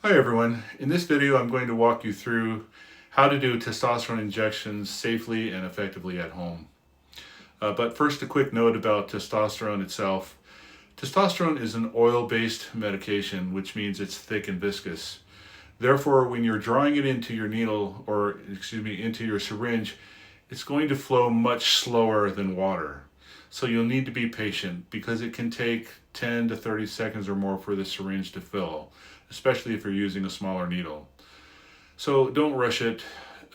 Hi everyone. In this video I'm going to walk you through how to do testosterone injections safely and effectively at home. But first, a quick note about testosterone itself. Testosterone is an oil-based medication, which means it's thick and viscous. Therefore, when you're drawing it into your needle, into your syringe, it's going to flow much slower than water. So you'll need to be patient because it can take 10 to 30 seconds or more for the syringe to fill, especially if you're using a smaller needle. So don't rush it,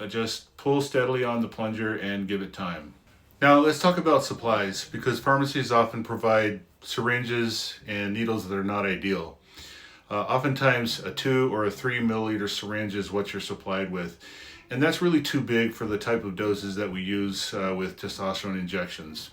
just pull steadily on the plunger and give it time. Now let's talk about supplies, because pharmacies often provide syringes and needles that are not ideal. Oftentimes a 2 or a 3 milliliter syringe is what you're supplied with, and that's really too big for the type of doses that we use with testosterone injections.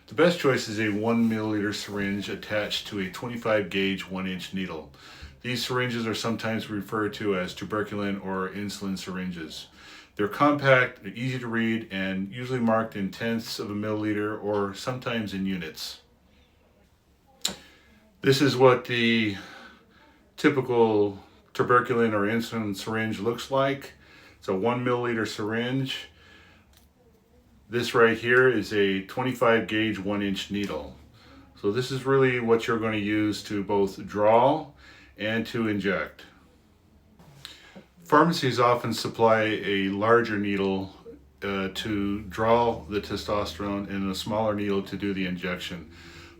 The best choice is a 1 milliliter syringe attached to a 25 gauge 1-inch needle. These syringes are sometimes referred to as tuberculin or insulin syringes. They're compact, they're easy to read, and usually marked in tenths of a milliliter or sometimes in units. This is what the typical tuberculin or insulin syringe looks like. It's a 1 milliliter syringe. This right here is a 25 gauge 1-inch needle. So this is really what you're going to use to both draw and to inject. Pharmacies often supply a larger needle to draw the testosterone and a smaller needle to do the injection.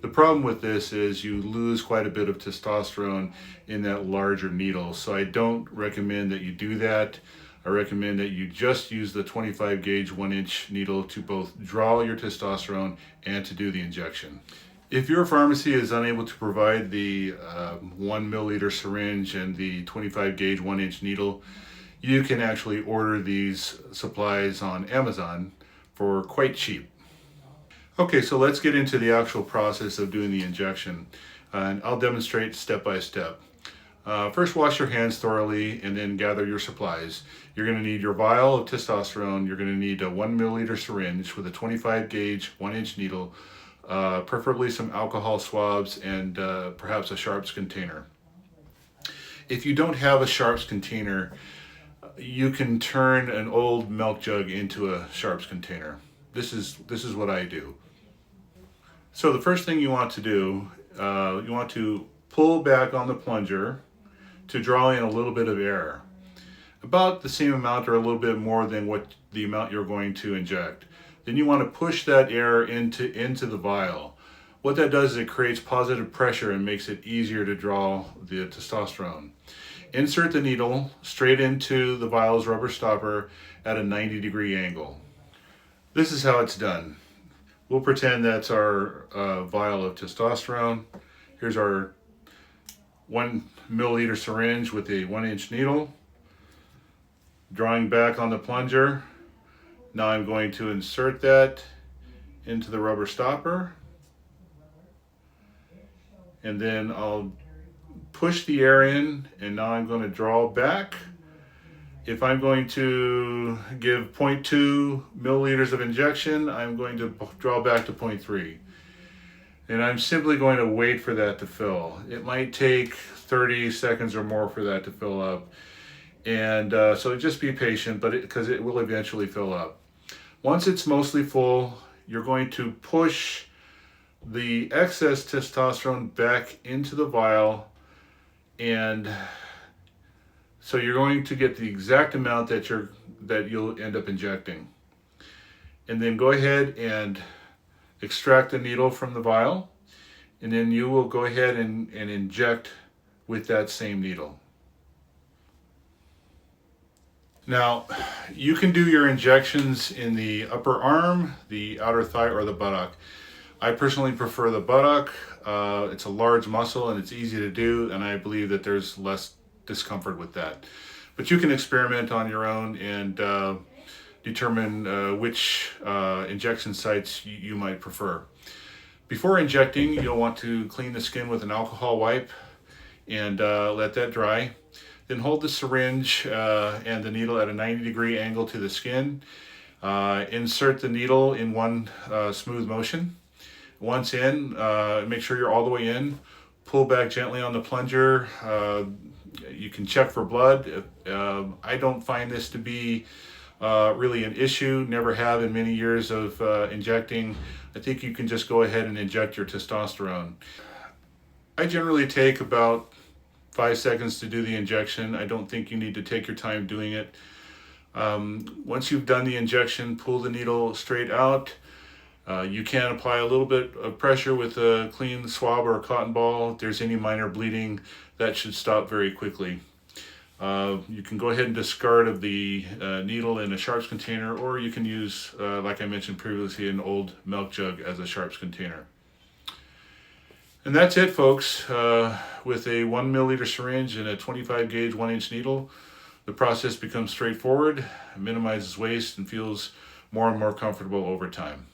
The problem with this is you lose quite a bit of testosterone in that larger needle, so I don't recommend that you do that. I recommend that you just use the 25 gauge 1-inch needle to both draw your testosterone and to do the injection. If your pharmacy is unable to provide the 1 milliliter syringe and the 25 gauge 1-inch needle, you can actually order these supplies on Amazon for quite cheap. Okay, so let's get into the actual process of doing the injection, and I'll demonstrate step by step. First, wash your hands thoroughly and then gather your supplies. You're going to need your vial of testosterone. You're going to need a 1 milliliter syringe with a 25 gauge 1-inch needle, preferably some alcohol swabs, and perhaps a sharps container. If you don't have a sharps container, you can turn an old milk jug into a sharps container. This is what I do. So the first thing you want to do, you want to pull back on the plunger to draw in a little bit of air, about the same amount or a little bit more than what the amount you're going to inject. Then you want to push that air into the vial. What that does is it creates positive pressure and makes it easier to draw the testosterone. Insert the needle straight into the vial's rubber stopper at a 90-degree angle. This is how it's done. We'll pretend that's our vial of testosterone. Here's our 1 milliliter syringe with a 1-inch needle. Drawing back on the plunger. Now I'm going to insert that into the rubber stopper. And then I'll push the air in, and now I'm going to draw back. If I'm going to give 0.2 milliliters of injection, I'm going to draw back to 0.3. And I'm simply going to wait for that to fill. It might take 30 seconds or more for that to fill up. And so just be patient, because it will eventually fill up. Once it's mostly full, you're going to push the excess testosterone back into the vial, and so you're going to get the exact amount that you'll end up injecting. And then go ahead and extract the needle from the vial, and then you will go ahead and inject with that same needle. Now, you can do your injections in the upper arm, the outer thigh, or the buttock. I personally prefer the buttock. It's a large muscle and it's easy to do, and I believe that there's less discomfort with that. But you can experiment on your own and determine which injection sites you might prefer. Before injecting, you'll want to clean the skin with an alcohol wipe and let that dry. Then hold the syringe and the needle at a 90-degree angle to the skin. Insert the needle in one smooth motion. Once in, make sure you're all the way in. Pull back gently on the plunger, You can check for blood. I don't find this to be really an issue, never have in many years of injecting. I think you can just go ahead and inject your testosterone. I generally take about 5 seconds to do the injection. I don't think you need to take your time doing it. Once you've done the injection, pull the needle straight out. You can apply a little bit of pressure with a clean swab or a cotton ball. If there's any minor bleeding, that should stop very quickly. You can go ahead and discard of the needle in a sharps container, or you can use, like I mentioned previously, an old milk jug as a sharps container. And that's it, folks. With a 1 milliliter syringe and a 25 gauge 1-inch needle, the process becomes straightforward, minimizes waste, and feels more and more comfortable over time.